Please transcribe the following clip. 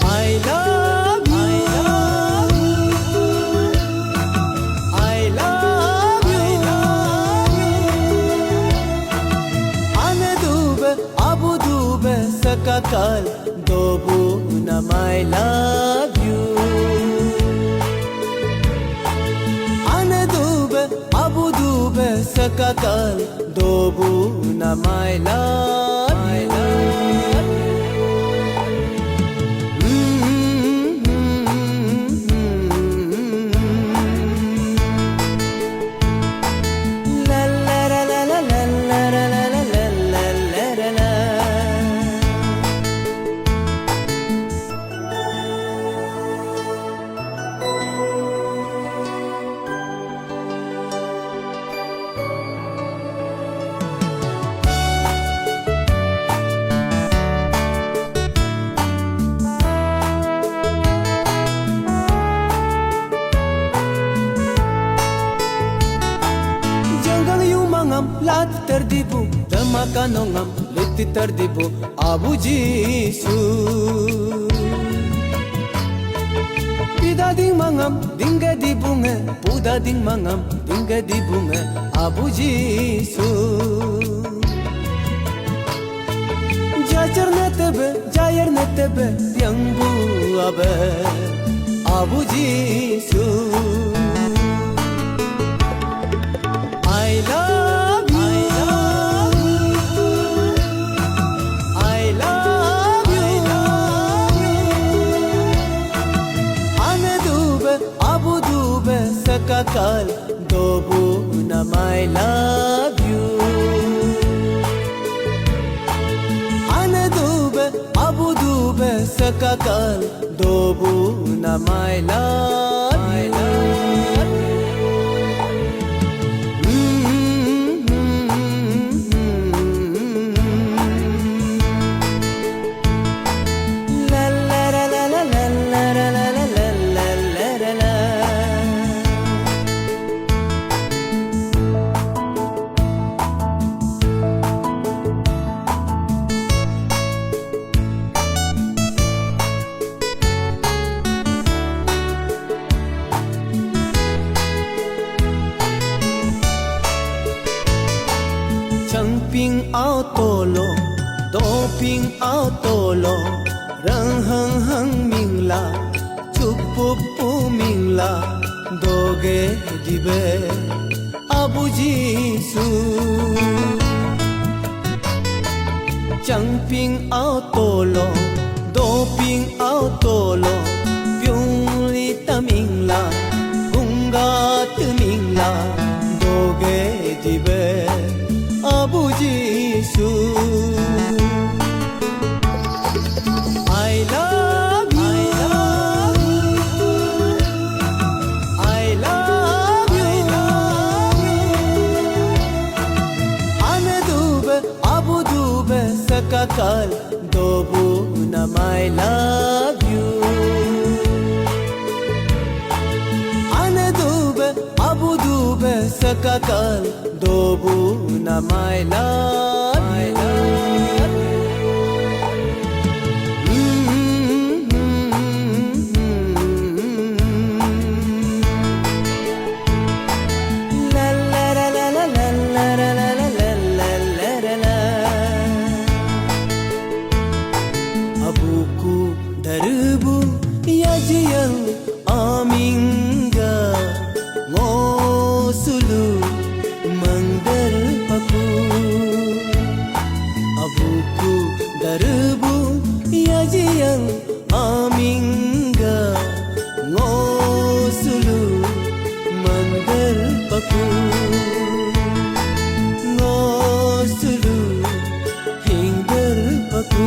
I love you, I love you, Anadube, Abudube, Sakakal, Dobu, I love you. Anadube, Abudube, Sakakal, Dobu, my love, my love. La la la la la la la la la la la la la. Lat terdibu, temakanongam, luti terdibu, Abu Jisu. Pida ding mangam, dinga di bunga, puda ding mangam, dinga di bunga, Abu Jisu. Jajar netebe, jayar netebe, tiangbu abe, Abu Jisu. I love you, I love you, Anadube, Abudube, Sakakal, Dobu, I love you. Anadube, Abudube, Sakakal, Dobu, I love, I love. Ping ao tolo, do ping ao tolo, rang hang hang ming la, chup pup pu ming la, doge dibe, Abu Jisu. Chang ping ao tolo, do ping ao tolo, pyung li ta ming la, gunga tu ming la, doge dibe, Abu Jisu. I love you, I love you, Anadube, Abudube, Sakakal, Dobu, I love you. Anadube, Abudube, Sakakal, Dobu, my love, my love. La la la la la la la la la la la. Abuku darbu yajiyal aminga ngosulu mangdar paku. Abuku darbu yajiyal aminga ngosulu mangdar paku. Ngosulu hingdar paku.